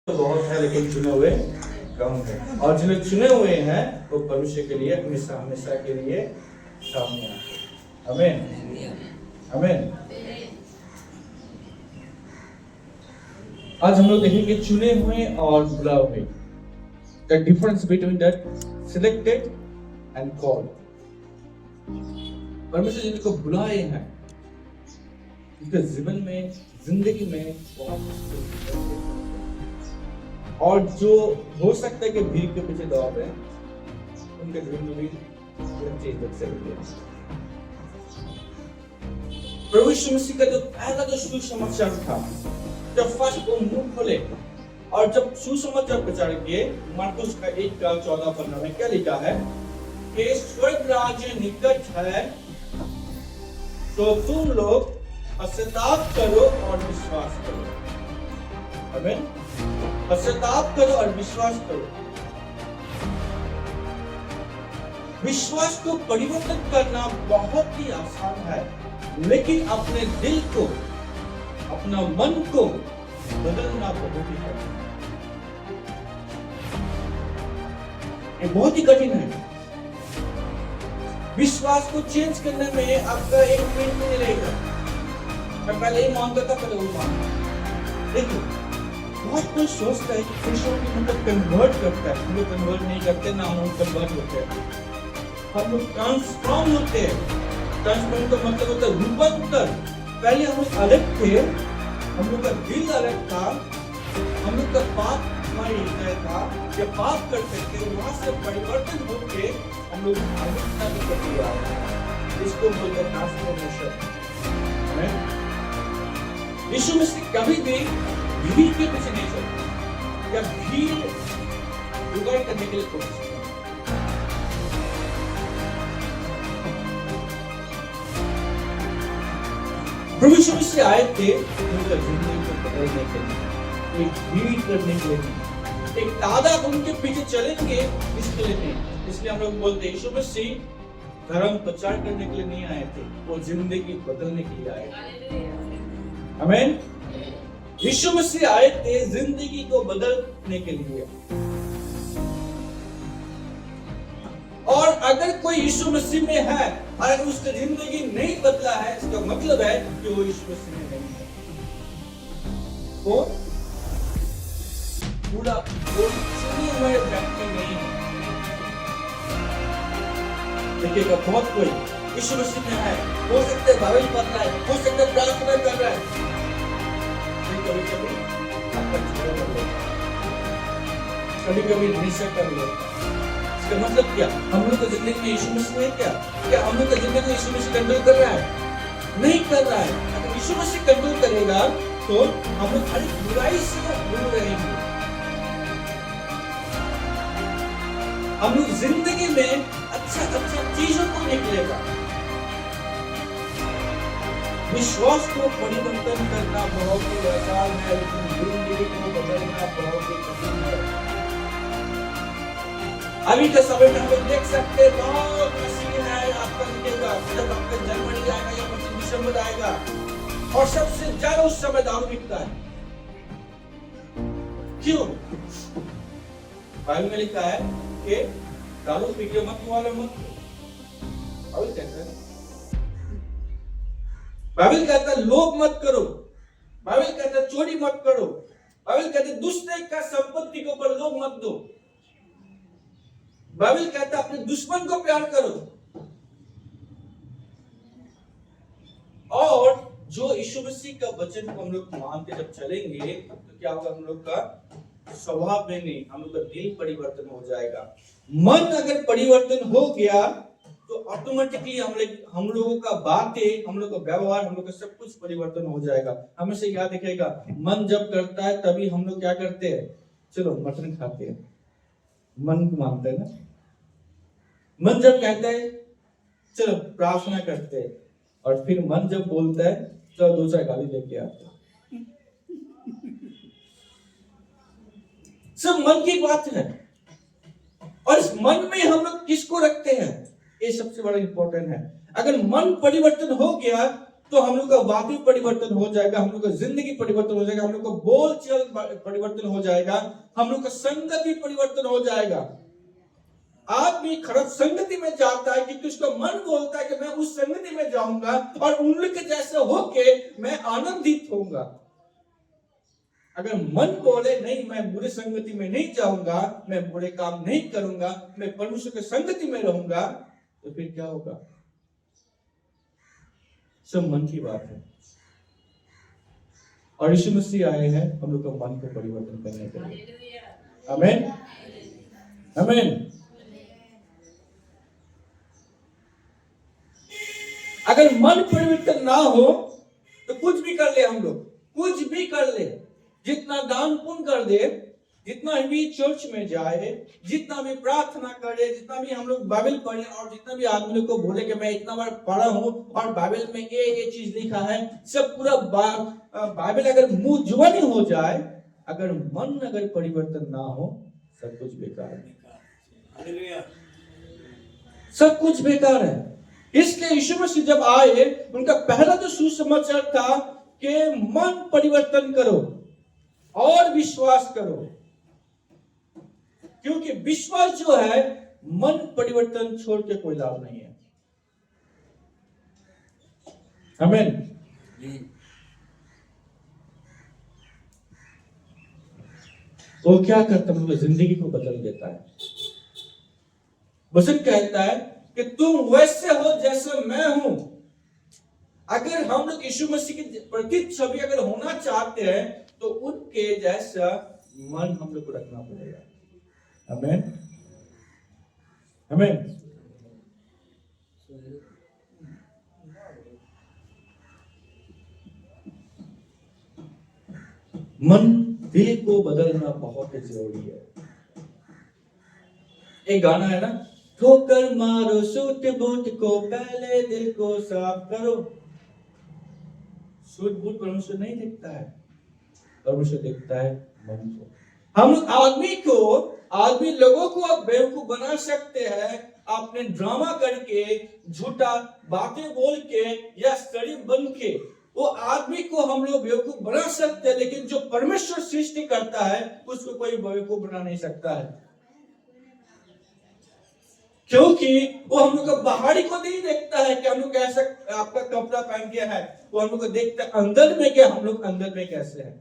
बहुत है लेकिन चुने हुए कम है, और जिन्हें चुने हुए हैं वो भविष्य के लिए हमेशा हमेशा के लिए सामने आते। आमीन आमीन। आज हम लोग देखेंगे चुने हुए और बुला हुए, the difference between that selected and called. परमेश्वर जिनको बुलाए हैं उनके जीवन में, जिंदगी में बहुत, और जो हो सकता है कि भीड़ के पीछे दौड़ रहे हैं उनके जीवन में भी चीज देख सकते हैं। प्रभु यीशु मसीह का जो पहला जो सुसमाचार था, जब फर्स्ट वो मुंह खोले और जब सुसमाचार प्रचार किए, मार्कुस का 1:14 में क्या लिखा है कि स्वर्ग राज्य निकट है, तो तुम लोग पश्चाताप करो और विश्वास करो। आमीन। पश्चाताप करो और विश्वास करो। विश्वास को परिवर्तन करना बहुत ही आसान है, लेकिन अपने दिल को, अपना मन को बदलना बहुत ही कठिन है। ये बहुत ही कठिन है। विश्वास को चेंज करने में आपका 1 मिनट नहीं लगेगा। मैं पहले ही मानता था, पहले वो मानता। देखो, बहुत कोई सोचता है कि कृष्ण की मतलब कन्वर्ट करता है। हम लोग कन्वर्ट नहीं करते, ना हम कन्वर्ट होते हैं, हम लोग ट्रांसफॉर्म होते हैं। ट्रांसफॉर्म का मतलब होता है रूपांतर। पहले हम लोग अलग थे, हम लोग का दिल अलग था, हम लोग का पाप हमारे हृदय था, जब पाप करते थे वहां से परिवर्तन होके हम लोग आत्मिकता की प्रक्रिया है, इसको बोलते हैं ट्रांसफॉर्मेशन। यीशु मसीह कभी भी भीड़ के पीछे नहीं चलते, या भीड़ जुगाड़ करने के लिए कोशिश करते। प्रभु यीशु मसीह आए थे उनका जिंदगी को बदलने के लिए, एक भीड़ करने के लिए, एक तादाद उनके पीछे चलेंगे इसके लिए नहीं। इसलिए हम लोग बोलते हैं यीशु मसीह धर्म प्रचार करने के लिए नहीं आए थे, वो जिंदगी बदलने के लिए आए थे। आमीन। यीशु मसीह आए थे जिंदगी को बदलने के लिए। और अगर कोई यीशु मसीह में है और अगर उसकी जिंदगी नहीं बदला है, इसका मतलब है कि वो यीशु मसीह में नहीं है। वो पूरा चुने हुए व्यक्ति नहीं है। देखिएगा, बहुत कोई यीशु मसीह में है, हो सकता है बाइबल पढ़ रहा है, हो सकता है प्रार्थना कर रहा है, कभी कभी कभी कभी निशा कर लेता है। इसका मतलब क्या? हम लोग का जिंदगी में यीशु मसीह है क्या? क्या हम लोग का जिंदगी में यीशु मसीह कंट्रोल कर रहा है? नहीं कर रहा है। अगर यीशु मसीह कंट्रोल करेगा तो हम लोग हर बुराई से दूर रहेंगे। हम लोग जिंदगी में अच्छा चीजों को निकलेगा। विश्वास को परिवर्तन करना बहुत ही आसान है, लेकिन जिंदगी को बदलना बहुत ही कठिन है। अभी के समय में हम लोग देख सकते हैं बहुत मशीन है, आपका दिखेगा जब आपका जनवरी आएगा या 25 दिसंबर आएगा, और सबसे ज्यादा उस समय दारू बिकता है। क्यों? बाइबल में लिखा है कि दारू पी के मत वाले मत। बाइबल कहता है, बाइबल कहता है लोभ मत करो, बाइबल कहता है चोरी मत करो, बाइबल कहता है दूसरे का संपत्ति के ऊपर लोभ मत दो, बाइबल कहता है अपने दुश्मन को प्यार करो। और जो यीशु मसीह का वचन को हम लोग मान के जब चलेंगे तो क्या होगा? हम लोग का स्वभाव में नहीं, हम लोग का दिल परिवर्तन हो जाएगा। मन अगर परिवर्तन हो गया तो ऑटोमेटिकली हम लोगों का बातें, हम लोग का व्यवहार, हम लोग का सब कुछ परिवर्तन हो जाएगा। हमेशा याद रखिएगा, मन जब करता है तभी हम लोग क्या करते हैं? चलो मटन खाते हैं, मन को मानते हैं ना। मन जब कहता है चलो प्रार्थना करते हैं, और फिर मन जब बोलता है चलो 2-4 गाली लेके आता है। सब मन की बात है, और इस मन में हम लोग किसको रखते हैं, ये सबसे बड़ा इंपॉर्टेंट है। अगर मन परिवर्तन हो गया तो हम लोग का वाक्य परिवर्तन हो जाएगा, हम लोग का जिंदगी परिवर्तन हो जाएगा, हम लोग का बोल चाल परिवर्तन हो जाएगा, हम लोग का संगति परिवर्तन हो जाएगा। आदमी खराब संगति में जाता है क्योंकि उसका मन बोलता है कि मैं उस संगति में जाऊंगा और उन लोग के जैसे होके मैं आनंदित होऊंगा। अगर मन बोले नहीं, मैं बुरे संगति में नहीं जाऊंगा, मैं बुरे काम नहीं करूंगा, मैं परमेश्वर के संगति में रहूंगा, तो फिर क्या होगा? सब मन की बात है। और यीशु मसीह आए हैं हम लोग का मन को परिवर्तन करने के लिए। आमीन, आमीन। अगर मन परिवर्तन ना हो तो कुछ भी कर ले, हम लोग कुछ भी कर ले, जितना दान पुण्य कर दे, जितना भी चर्च में जाए, जितना भी प्रार्थना करे, जितना भी हम लोग बाइबल पढ़े और जितना भी आदमी को बोले कि मैं इतना बार पढ़ा हूं और बाइबल में ये चीज लिखा है, सब पूरा बाइबल अगर मुंह जुबानी हो जाए, अगर मन अगर परिवर्तन ना हो, सब कुछ बेकार है, सब कुछ बेकार है। इसलिए यीशु मसीह जब आए, उनका पहला जो सुसमाचार था कि मन परिवर्तन करो और विश्वास करो, क्योंकि विश्वास जो है मन परिवर्तन छोड़ के कोई लाभ नहीं है। आमीन। वो क्या करता है? मतलब जिंदगी को बदल देता है। वचन कहता है कि तुम वैसे हो जैसे मैं हूं। अगर हम लोग यीशु मसीह की प्रति छवि अगर होना चाहते हैं तो उनके जैसा मन हम लोग को रखना पड़ेगा। आमीन, आमीन। मन दिल को बदलना बहुत ही जरूरी है। एक गाना है ना, ठोकर मारो सूट बूट को, पहले दिल को साफ करो। सूट बूट परमेश्वर नहीं देखता है, परमेश्वर देखता है मन को। हम आदमी लोगों को आप बेवकूफ बना सकते हैं आपने ड्रामा करके, झूठा बातें बोल के या शरीफ बन के। वो आदमी को हम लोग बेवकूफ बना सकते हैं, लेकिन जो परमेश्वर सृष्टि करता है उसको कोई बेवकूफ बना नहीं सकता है, क्योंकि वो हम लोग का बाहरी को नहीं देखता है कि हम लोग कैसा आपका कपड़ा पहन के है। वो हम लोग को देखता है अंदर में, क्या हम लोग अंदर में कैसे हैं,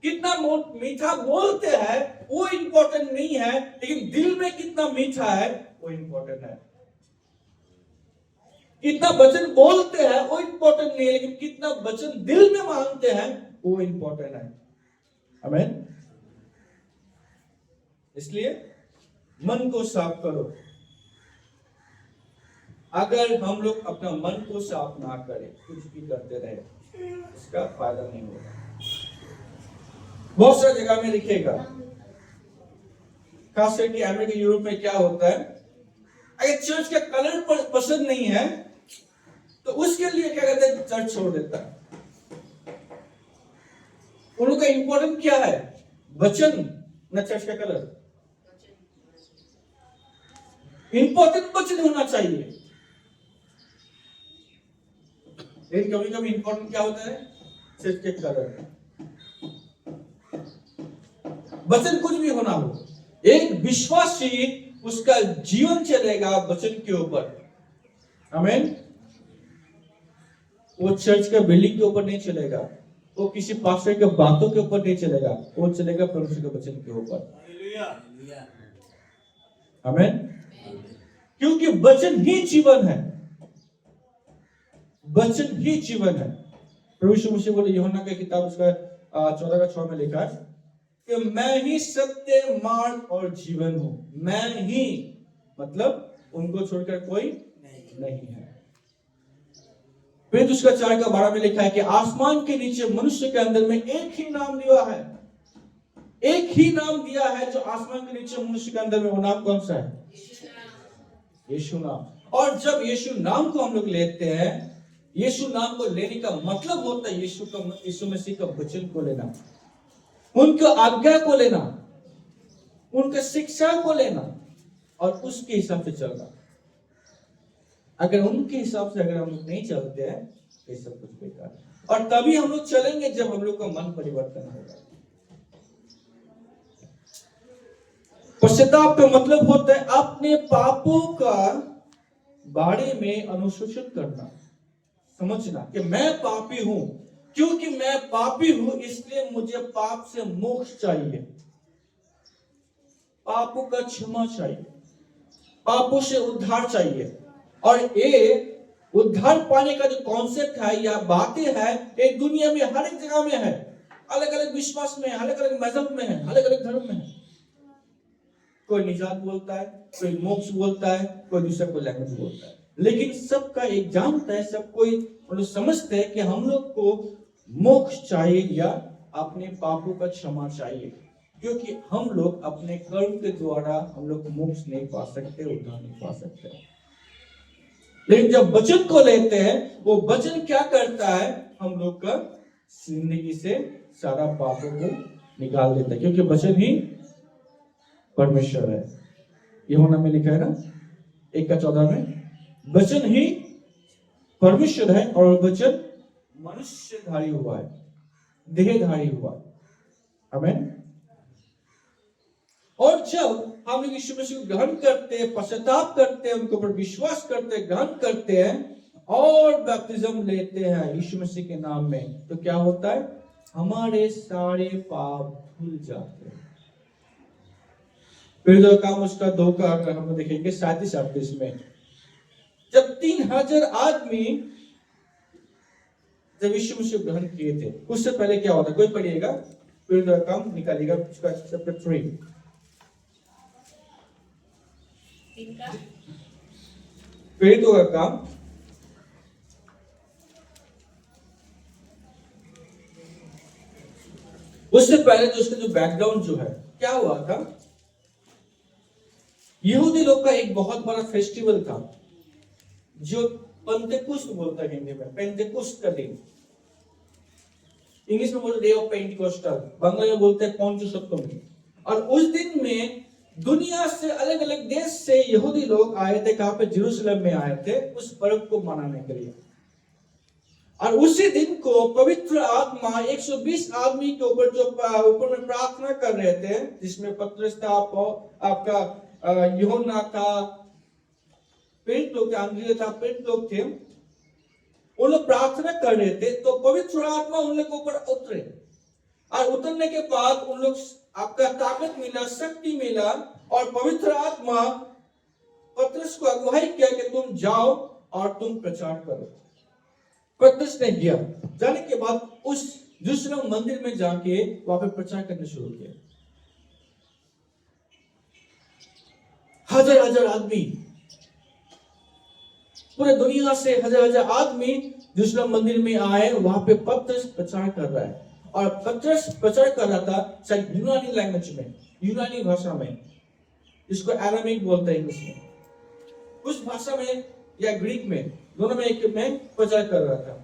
कितना मीठा बोलते हैं वो इंपॉर्टेंट नहीं है, लेकिन दिल में कितना मीठा है वो इंपॉर्टेंट है। कितना वचन बोलते हैं वो इंपॉर्टेंट नहीं है, लेकिन कितना वचन दिल में मानते हैं वो इंपॉर्टेंट है। आमीन। इसलिए मन को साफ करो। अगर हम लोग अपना मन को साफ ना करें, कुछ भी करते रहे, इसका फायदा नहीं होगा। बहुत सारी जगह में लिखेगा, खास करके अमेरिका यूरोप में क्या होता है, अगर चर्च का कलर पसंद नहीं है तो उसके लिए क्या कहते हैं, चर्च छोड़ देता है। उन लोगों का इंपॉर्टेंट क्या है, वचन न चर्च का कलर। इंपॉर्टेंट वचन होना चाहिए, लेकिन कभी कभी इंपॉर्टेंट क्या होता है, चर्च के कलर। वचन कुछ भी होना हो, एक विश्वासी उसका जीवन चलेगा वचन के ऊपर। आमीन। वो चर्च का बिल्डिंग के ऊपर नहीं चलेगा, वो किसी पास्टर के बातों के ऊपर नहीं चलेगा, वो चलेगा परमेश्वर के वचन के ऊपर। आमीन। क्योंकि वचन ही जीवन है, वचन ही जीवन है। प्रभु यीशु मसीह बोले, यूहन्ना की किताब उसका 14:6 में लिखा है कि मैं ही सत्य, मार्ग और जीवन हूं। मैं ही मतलब उनको छोड़कर कोई नहीं है। फिर उसका 4:12 में लिखा है कि आसमान के नीचे मनुष्य के अंदर में एक ही नाम दिया है, एक ही नाम दिया है जो आसमान के नीचे मनुष्य के अंदर में। वो नाम कौन सा है? यीशु नाम। और जब यीशु नाम को हम लोग लेते हैं, यीशु नाम को लेने का मतलब होता है यीशु मसीह का वचन को लेना, उनके आज्ञा को लेना, उनके शिक्षा को लेना और उसके हिसाब से चलना। अगर उनके हिसाब से अगर हम लोग नहीं चलते हैं ये सब कुछ बेकार है। और तभी हम लोग चलेंगे जब हम लोग का मन परिवर्तन होगा। पश्चाताप का मतलब होता है अपने पापों का बारे में अनुशोचित करना, समझना कि मैं पापी हूं, क्योंकि मैं पापी हूं इसलिए मुझे पाप से मोक्ष चाहिए, पापों का क्षमा चाहिए, पापों से उद्धार चाहिए। और ये उद्धार पाने का जो कॉन्सेप्ट है या बातें है, एक दुनिया में हर एक जगह में है, अलग अलग विश्वास में है, अलग अलग मजहब में है, अलग अलग धर्म में है। कोई निजात बोलता है, कोई मोक्ष बोलता है, कोई दूसरा कोई लैंग्वेज बोलता है, लेकिन सबका एक जानता है, सब कोई मतलब समझते हैं कि हम लोग को मोक्ष चाहिए या अपने पापों का क्षमा चाहिए, क्योंकि हम लोग अपने कर्म के द्वारा हम लोग मोक्ष नहीं पा सकते, उद्धार नहीं पा सकते। लेकिन जब वचन को लेते हैं, वो वचन क्या करता है, हम लोग का जिंदगी से सारा पापों को निकाल देता है, क्योंकि वचन ही परमेश्वर है। यूहन्ना में लिखा है ना 1:14 में, वचन ही परमेश्वर है और वचन मनुष्यधारी हुआ है, देहधारी हुआ है। आमीन। और जब हम लोग यीशु मसीह को ग्रहण करते हैं, पश्चाताप करते हैं, उनके ऊपर विश्वास करते हैं, ग्रहण करते हैं और बैप्टिज्म लेते हैं यीशु मसीह के नाम में, तो क्या होता है, हमारे सारे पाप धुल जाते हैं। फिर जो काम उसका 2 का अगर हम देखेंगे 37-38 में, जब 3000 आदमी जब यीशु मसीह ग्रहण किए थे, उससे पहले क्या होता, कोई पढ़िएगा, फिर जो काम निकालिएगा उसका चैप्टर 3 फिर तो का काम। उससे पहले तो उसका जो बैकग्राउंड जो है, क्या हुआ था, यहूदी लोग का एक बहुत बड़ा फेस्टिवल था जो पेंटेकोस्ट बोलता है हिंदी में, पेंटेकोस्ट का दिन, इंग्लिश में बोलते डे ऑफ पेंटिकोस्टल, बांग्ला में बोलते हैं पंचसप्तमी। और उस दिन में दुनिया से अलग अलग देश से यहूदी लोग आए थे, कहां पे, जेरूशलेम में आए थे उस पर्व को मनाने के लिए। और उसी दिन को पवित्र आत्मा 120 आदमी के ऊपर जो ऊपर में प्रार्थना कर रहे थे, जिसमें पतरस था, आपका यूहन्ना था, प्रेरित लोग थे, अंद्रिया था, प्रेरित लोग थे, उन लोग प्रार्थना कर रहे थे, तो पवित्र आत्मा उन लोग के ऊपर उतरे। और उतरने के बाद उन लोग आपका ताकत मिला, शक्ति मिला, और पवित्र आत्मा पतरस को अगुवाई किया कि तुम जाओ और तुम प्रचार करो। पतरस ने गया, जाने के बाद उस दूसरे मंदिर में जाके वहां पे प्रचार करना शुरू किया। हजार हजार आदमी, पूरे दुनिया से हजार हजार आदमी दूसरा मंदिर में आए, वहां पे पतरस प्रचार कर रहा है। और पतरस प्रचार कर रहा था शायद यूनानी लैंग्वेज में, यूनानी भाषा में, जिसको एरामिक बोलते हैं इंग्लिश में, उस भाषा में या ग्रीक में, दोनों में एक में प्रचार कर रहा था।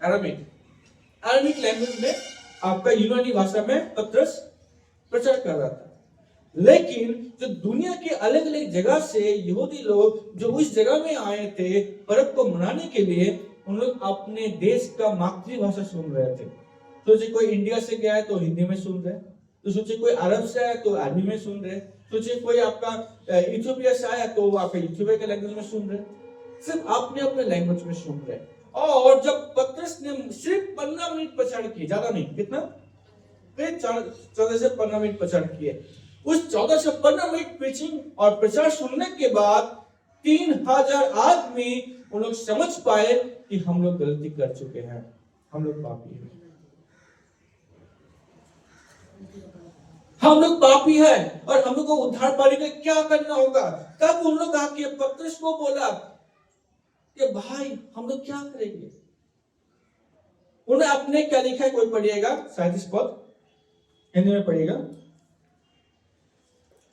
एरामिक लैंग्वेज में, आपका यूनानी भाषा में पतरस प्रचार कर रहा था। लेकिन जो दुनिया के अलग अलग जगह से यहूदी लोग जो उस जगह में आए थे पर्व को मनाने के लिए, उन लोग अपने देश का मातृभाषा सुन रहे थे। सोचे कोई इंडिया से गया है तो हिंदी में सुन रहे, तो सोचे कोई अरब से आया तो अरबी में सुन रहे, सोचे कोई आपका इथियोपिया से आया तो आपका इथियोपिया के लैंग्वेज में सुन रहे, सिर्फ अपने अपने लैंग्वेज में सुन रहे। और जब पतरस ने सिर्फ 15 मिनट प्रचार किए, ज्यादा नहीं, कितना, 14 से 15 मिनट प्रचार किए, उस 14 से 15 मिनट प्रीचिंग और प्रचार सुनने के बाद 3000 आदमी उन लोग समझ पाए कि हम लोग गलती कर चुके हैं, हम लोग पापी हैं, हम लोग पापी हैं और हम लोग को उद्धार पाने के लिए क्या करना होगा। तब उन लोग आके पतरस को बोला कि भाई हम लोग क्या करेंगे। उन्हें अपने क्या लिखा है, कोई पढ़िएगा, 37 पद हिंदी में पढ़िएगा।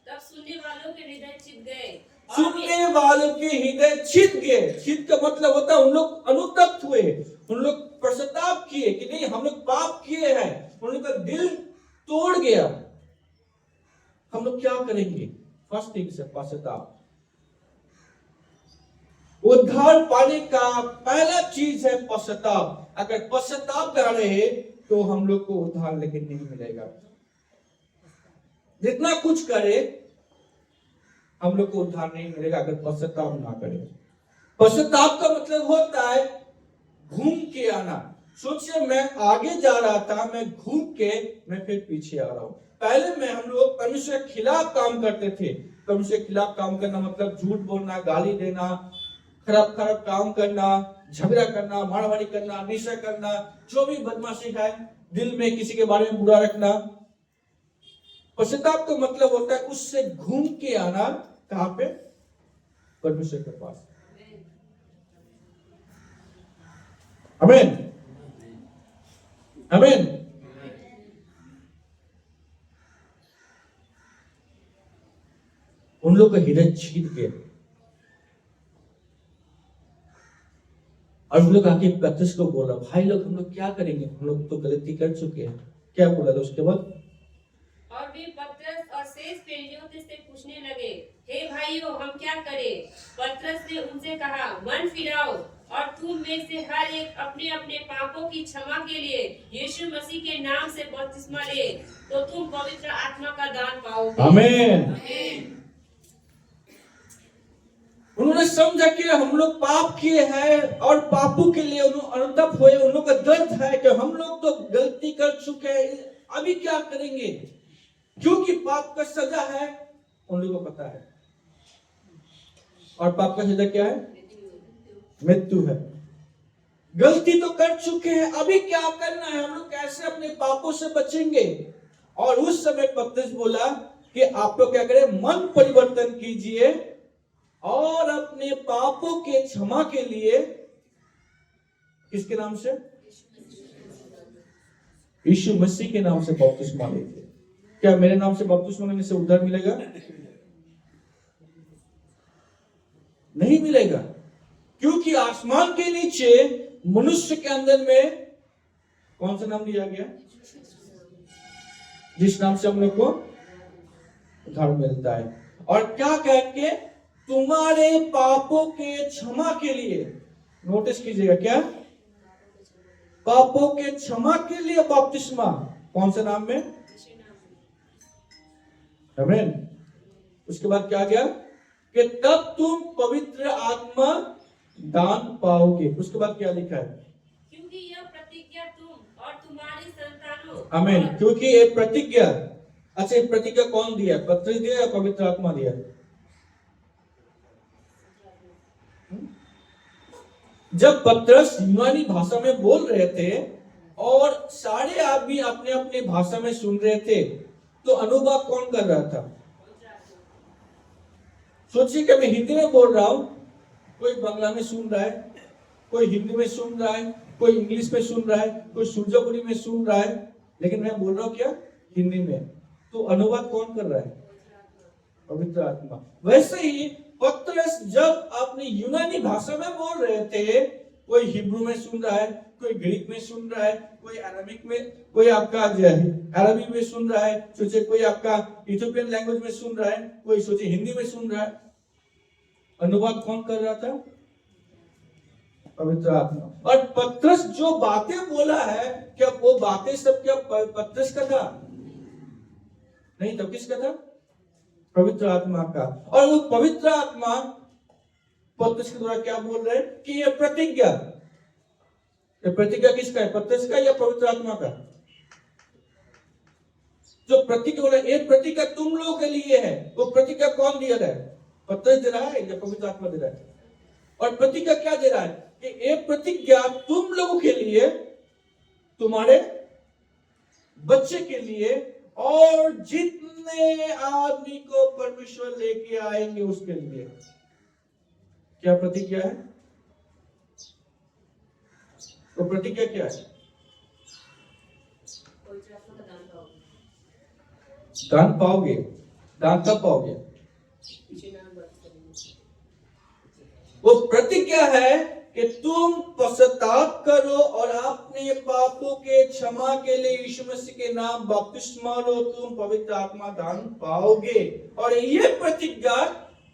तब सुनने वालों के हृदय छिद गए, सुनने वालों के हृदय छिद गए। छिद का मतलब होता है उन लोग अनुतप्त हुए, उन लोग पश्चाताप किए कि नहीं हम लोग पाप किए हैं, उन लोग का दिल तोड़ गया, हम लोग क्या करेंगे। फर्स्ट थिंग से पश्चाताप। उद्धार पाने का पहला चीज है पश्चाताप। अगर पश्चाताप ना रहे तो हम लोग को उद्धार लेकिन नहीं मिलेगा। जितना कुछ करे हम लोग को उद्धार नहीं मिलेगा अगर पश्चाताप ना करें। पश्चाताप का मतलब होता है घूम के आना। सोचिए, मैं आगे जा रहा था, मैं घूम के मैं फिर पीछे आ रहा हूं। पहले में हम लोग परमेश्वर के खिलाफ काम करते थे। परमेश्वर के खिलाफ काम करना मतलब झूठ बोलना, गाली देना, खराब खराब काम करना, झगड़ा करना, मारामारी करना, नशा करना, जो भी बदमाशी है, दिल में किसी के बारे में बुरा रखना। पश्चाताप का मतलब होता है उससे घूम के आना। कहां पे? परमेश्वर के पास। आमीन, आमीन। उन लोग का हृदय छीन के और उन लोग आके पतरस को बोला, भाई लोग हम लोग क्या करेंगे, हम लोग तो गलती कर चुके हैं। क्या बोला था उसके बाद? और वे पतरस और शेष प्रेरितों से पूछने लगे, हे भाइयों, हम क्या करें? पतरस ने उनसे कहा, मन फिराओ और तुम में से हर एक अपने अपने पापों की क्षमा के लिए यीशु मसीह के नाम से बपतिस्मा ले, तो तुम पवित्र आत्मा का दान पाओगे। आमीन। उन्होंने समझा कि हम लोग पाप किए हैं और पापों के लिए अनुतप हुए। उन लोग का दर्द है कि हम लोग तो गलती कर चुके हैं, अभी क्या करेंगे, क्योंकि पाप का सजा है उन लोगों को पता है। और पाप का सजा क्या है? मृत्यु है। गलती तो कर चुके हैं, अभी क्या करना है, हम लोग कैसे अपने पापों से बचेंगे? और उस समय पतरस बोला कि आप लोग क्या करें, मन परिवर्तन कीजिए और अपने पापों के क्षमा के लिए किसके नाम से? यीशु मसीह के नाम से बपतिस्मा लीजिए। क्या मेरे नाम से बपतिस्मा लेने से उद्धार मिलेगा? नहीं मिलेगा, क्योंकि आसमान के नीचे मनुष्य के अंदर में कौन सा नाम दिया गया? जिस नाम से हम लोग को उद्धार मिलता है। और क्या कह के? तुम्हारे पापों के क्षमा के लिए। नोटिस कीजिएगा, क्या? पापों के क्षमा के लिए बपतिस्मा। कौन से नाम में? आमीन। उसके बाद क्या गया कि तब तुम पवित्र आत्मा दान पाओगे। उसके बाद क्या लिखा है? क्योंकि यह प्रतिज्ञा तुम और तुम्हारी संतानों। आमीन। क्योंकि ये प्रतिज्ञा, अच्छा, ये प्रतिज्ञा कौन दिया? पतरस दिया या पवित्र आत्मा दिया? जब पतरस यूनानी भाषा में बोल रहे थे और सारे आदमी अपने अपने भाषा में सुन रहे थे, तो अनुवाद कौन कर रहा था? सोचिए कि मैं हिंदी में बोल रहा हूं, कोई बांग्ला में सुन रहा है, कोई हिंदी में सुन रहा है, कोई इंग्लिश में सुन रहा है, कोई सुरजापुरी में सुन रहा है, लेकिन मैं बोल रहा हूं क्या? हिंदी में। तो अनुवाद कौन कर रहा है? पवित्र आत्मा। वैसे ही पतरस जब अपनी यूनानी भाषा में बोल रहे थे, कोई हिब्रू में सुन रहा है, कोई ग्रीक में सुन रहा है, कोई अरामिक में, कोई आपका अरबी में सुन रहा है, सोचे कोई आपका इथियोपियन लैंग्वेज में सुन रहा है, कोई सोचे हिंदी में सुन रहा है। अनुवाद कौन कर रहा था? पवित्र आत्मा। और पतरस जो बातें बोला है, क्या वो बातें सब क्या पतरस का था? नहीं, तो किसका था? पवित्र आत्मा का। और वो पवित्र आत्मा पतरस के द्वारा क्या बोल रहे हैं कि ये प्रतिज्ञा, ये प्रतिज्ञा किसका है? पतरस का या पवित्र आत्मा का? जो प्रतिज्ञा बोला, ये प्रतिज्ञा तुम लोगों के लिए है, वो प्रतिज्ञा कौन दिया है? पतरस दे रहा है या पवित्र आत्मा दे रहा है? और प्रतिज्ञा क्या दे रहा है कि ये प्रतिज्ञा तुम लोगों के लिए, तुम्हारे बच्चे के लिए, और जितने आदमी को परमेश्वर लेके आएंगे उसके लिए। क्या प्रतिज्ञा है? तो प्रतिज्ञा क्या है? दान पाओगे। दान कब पाओगे? वो प्रतिज्ञा है कि तुम पश्चाताप करो और अपने पापों के क्षमा के लिए यीशु मसीह के नाम बपतिस्मा लो, तुम पवित्र आत्मा दान पाओगे। और ये प्रतिज्ञा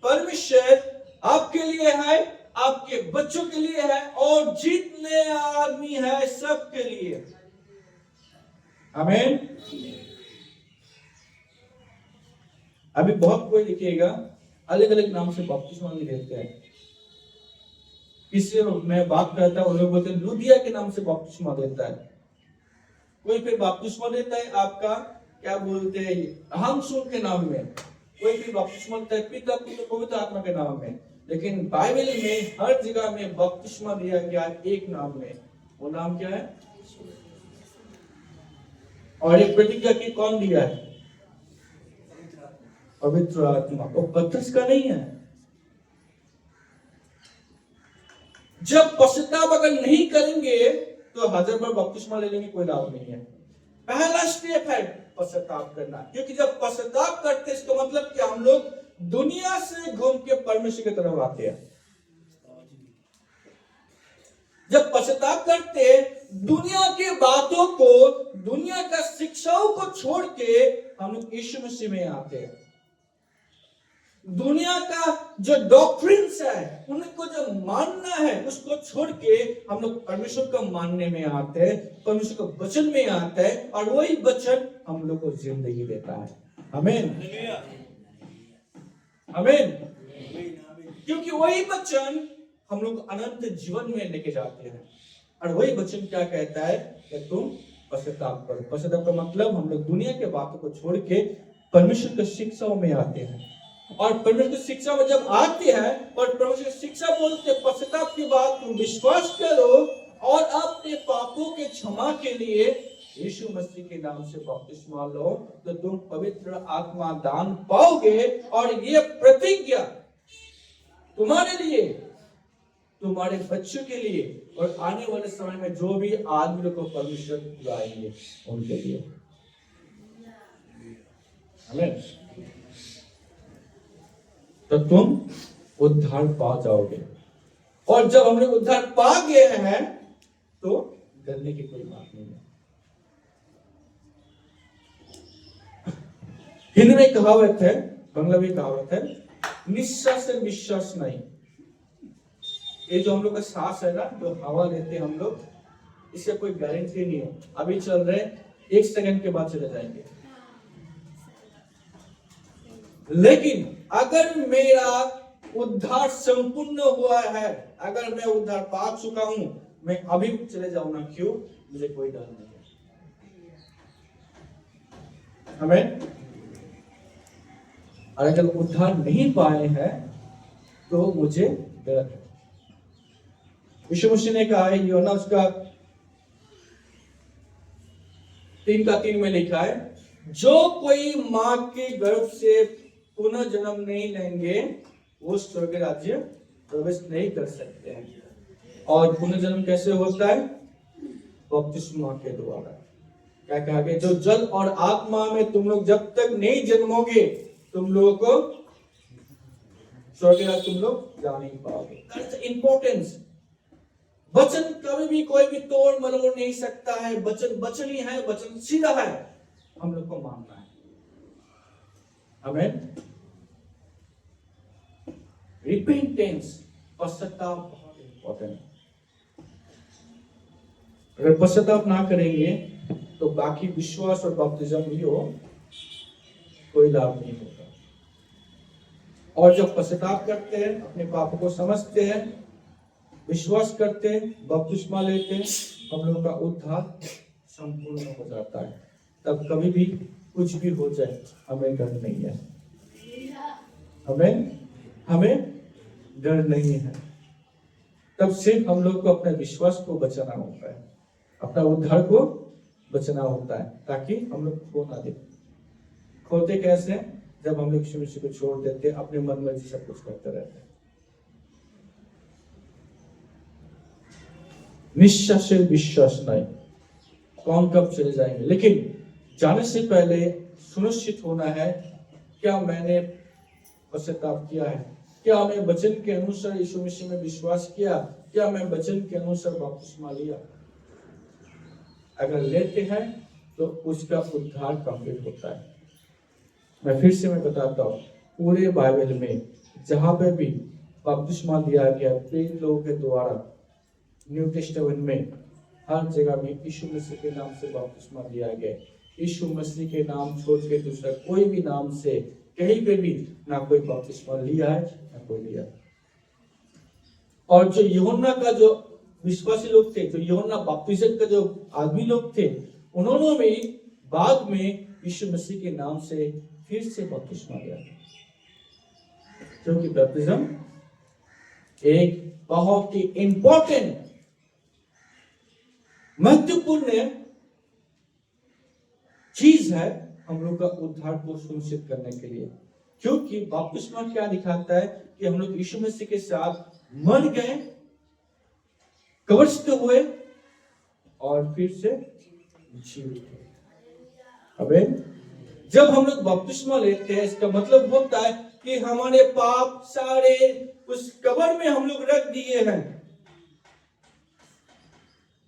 परमेश्वर आपके लिए है आपके बच्चों के लिए है और जितने आदमी है सबके लिए। आमीन। अभी बहुत कोई लिखिएगा अलग अलग नाम से बपतिस्मा भी देते हैं। किसी मैं बात करता हूं, लोग बोलते हैं लुदिया के नाम से बपतिस्मा देता है, कोई फिर बपतिस्मा देता है आपका क्या बोलते हैं हामसून के नाम में, कोई भी बपतिस्मा देता है पिता पुत्र पवित्र आत्मा के नाम में। लेकिन बाइबल में हर जगह में बपतिस्मा दिया गया एक नाम में, वो नाम क्या है? और एक प्रतिज्ञा की कौन दिया है? पवित्र आत्मा। वो पतरस का नहीं है। जब पश्चाताप अगर नहीं करेंगे तो 1000 बार बपतिस्मा ले लेंगे, कोई लाभ नहीं है। पहला स्टेप है पश्चाताप करना, क्योंकि जब पश्चाताप करते हैं इसका मतलब कि हम लोग दुनिया से घूम के परमेश्वर की तरफ आते हैं। जब पश्चाताप करते दुनिया की बातों को, दुनिया का शिक्षाओं को छोड़ के हम लोग यीशु मसीह में आते हैं। दुनिया का जो डॉक्ट्रिन्स है उनको जो मानना है उसको छोड़ के हम लोग परमेश्वर को मानने में आते हैं, परमेश्वर के वचन में आते हैं, और वही वचन हम लोग को जिंदगी देता है। आमीन, आमीन। क्योंकि वही वचन हम लोग अनंत जीवन में लेके जाते हैं। और वही वचन क्या कहता है कि तुम पश्चाताप करो। पश्चाताप का मतलब हम लोग दुनिया के बातों को छोड़ के परमेश्वर की शिक्षाओं में आते हैं। और परमेश्वर की शिक्षा में जब आते हैं और परमेश्वर की शिक्षा बोलते पश्चाताप की बात, तुम विश्वास करो और अपने पापों के क्षमा के लिए यीशु मसीह के नाम से बपतिस्मा लो, तो तुम पवित्र आत्मा दान पाओगे। और ये प्रतिज्ञा तुम्हारे लिए, तुम्हारे बच्चों के लिए और आने वाले समय में जो भी आदमी को परमेश्वर बुलाएंगे उनके लिए। आमीन। तो तुम उद्धार पा जाओगे। और जब हमने उद्धार पा गए हैं तो डरने की कोई बात नहीं है। हिंदी में कहावत है, बांग्ला में कहावत है, निश्चय से विश्वास नहीं। ये जो हम लोग का सांस है ना, जो हवा लेते हैं हम लोग, इसका कोई गारंटी नहीं है। अभी चल रहे 1 सेकंड के बाद चले जाएंगे। लेकिन अगर मेरा उद्धार संपूर्ण हुआ है, अगर मैं उद्धार पा चुका हूं, मैं अभी चले जाऊं ना क्यों, मुझे कोई डर नहीं है। हमें और अगर उद्धार नहीं पाए हैं तो मुझे डर है। यीशु मसीह ने कहा है, यूहन्ना उसका 3:3 में लिखा है, जो कोई मां के गर्भ से पुनः जन्म नहीं लेंगे वो स्वर्ग राज्य प्रवेश नहीं कर सकते हैं। और पुनः जन्म कैसे होता है? बपतिस्मा के द्वारा। क्या कहा गया? जो जल और आत्मा में तुम लोग जब तक नहीं जन्मोगे तुम लोगों को स्वर्ग राज्य तुम लोग जा नहीं पाओगे। That's the importance. वचन कभी भी कोई भी तोड़ मरोड़ नहीं सकता है। वचन वचन ही है, वचन सीधा है, हम लोग को मानना है। आमीन। रिपेंटेंस, पश्चाताप बहुत इंपॉर्टेंट है। अगर पश्चाताप ना करेंगे तो बाकी विश्वास और बपतिस्मा भी हो कोई लाभ नहीं होगा। और जब पश्चाताप करते हैं, अपने पापों को समझते हैं, विश्वास करते हैं, बपतिस्मा लेते हैं, हम लोगों का उद्धार संपूर्ण हो जाता है। तब कभी भी कुछ भी हो जाए हमें डर नहीं है। हमें डर नहीं है। तब सिर्फ हम लोग को अपने विश्वास को बचाना होता है, अपना उद्धार को बचना होता है, ताकि हम लोग खो ना दे। खोते कैसे? जब हम लोग यीशु मसीह को छोड़ देते, अपने मन मर्जी सब कुछ करते रहते हैं। निश्चय से विश्वास नहीं, कौन कब चले जाएंगे। लेकिन जाने से पहले सुनिश्चित होना है, क्या मैंने पश्चाताप किया है? क्या मैं वचन के अनुसार यीशु मसीह में विश्वास किया? क्या मैं वचन के अनुसार बपतिस्मा लिया? अगर लेते हैं तो उसका उद्धार कंप्लीट होता है। मैं फिर से बताता हूँ, पूरे बाइबल में जहां पे भी बपतिस्मा दिया गया प्रेरित लोगों के द्वारा। न्यू टेस्टामेंट में हर जगह में यीशु मसीह के नाम से बपतिस्मा दिया गया। यीशु मसीह के नाम छोड़ के दूसरा कोई भी नाम से कहीं पे भी ना कोई बपतिस्मा लिया है ना कोई लिया। और जो यूहन्ना का जो विश्वासी लोग थे, जो यूहन्ना बपतिस्मा का जो आदमी लोग थे, उन्होंने भी बाद में यीशु मसीह के नाम से फिर से बपतिस्मा लिया, क्योंकि बपतिस्म एक बहुत ही इंपॉर्टेंट महत्वपूर्ण चीज है हम लोग का उद्धार को सुनिश्चित करने के लिए। क्योंकि बपतिस्मा क्या दिखाता है कि हम लोग यीशु मसीह के साथ मर गए, कब्रिस्थ हुए और फिर से जी उठे। अबे जब हम लोग बपतिस्मा लेते हैं, इसका मतलब होता है कि हमारे पाप सारे उस कब्र में हम लोग रख दिए हैं।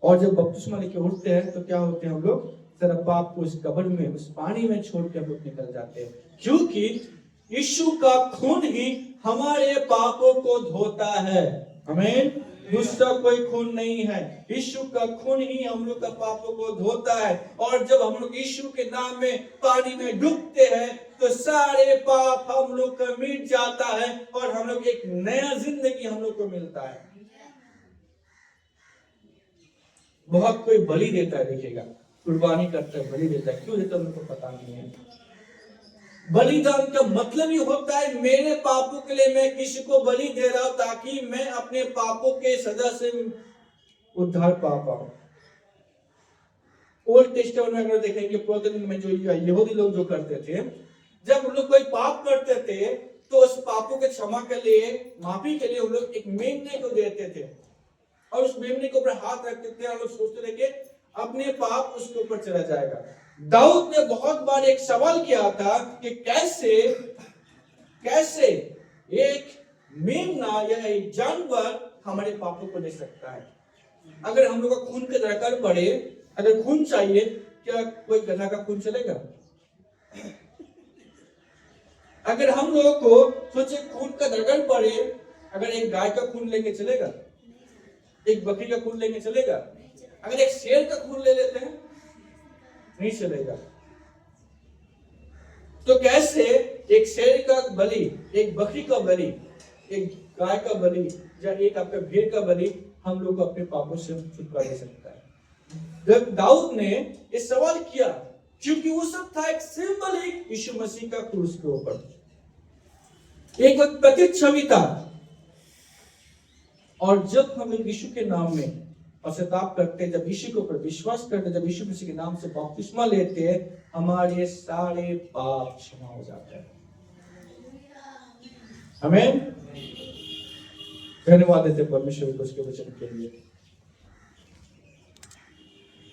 और जब बपतिस्मा लेके उठते हैं तो क्या होते हैं, हम लोग सारा पाप को उस कब्र में, उस पानी में छोड़ के हम लोग निकल जाते हैं। क्योंकि यीशु का खून ही हमारे पापों को धोता है। आमीन। दूसरा कोई खून नहीं है, यीशु का खून ही हम लोग का पापों को धोता है। और जब हम लोग यीशु के नाम में पानी में डूबते हैं तो सारे पाप हम लोग का मिट जाता है और हम लोग एक नया जिंदगी हम लोग को मिलता है। बहुत कोई बलि देता है, देखिएगा कुर्बानी करता है, बलि देता है, क्यों देता है उनको पता नहीं है। बलिदान का मतलब ही होता है मेरे पापों के लिए मैं किसी को बलि दे रहा हूं ताकि मैं अपने पापों के सजा से उद्धार पा पाऊं। ओल्ड टेस्टामेंट में अगर देखेंगे, पुरातन में जो यहूदी लोग जो करते थे, जब लोग कोई पाप करते थे तो उस पापों के क्षमा के लिए, माफी के लिए उन लोग एक मेमने को देते थे और उस मेमने के ऊपर हाथ रखते थे और लोग सोचते थे कि अपने पाप उसके ऊपर चला जाएगा। दाऊद ने बहुत बार एक सवाल किया था कि कैसे एक मेमना या एक जानवर हमारे पापों को ले सकता है। अगर हम लोग का खून का दरकार पड़े, अगर खून चाहिए, क्या कोई गधा का खून चलेगा? अगर हम लोगों को सोचे खून का दरकार पड़े, अगर एक गाय का खून लेके चलेगा? एक बकरी का खून लेके चलेगा? अगर एक शेर का खून ले लेते हैं, नहीं चलेगा। तो कैसे एक शेर का बलि, एक बकरी का बलि, एक गाय का बलि या एक आपका भेड़ का बलि हम लोग को अपने पापों से छुटकारा दे सकता है? जब दाऊद ने ये सवाल किया, क्योंकि वो सब था एक सिंबलिक यीशु मसीह का क्रूस के ऊपर एक प्रतिच्छवि था। और जब हम यीशु के नाम में पश्चाताप करते हैं, जब यीशु के ऊपर विश्वास करते हैं, जब यीशु मसीह के नाम से बपतिस्मा लेते हैं, हमारे सारे पाप क्षमा हो जाते हैं। आमीन। धन्यवाद देते परमेश्वर को उसके वचन के लिए।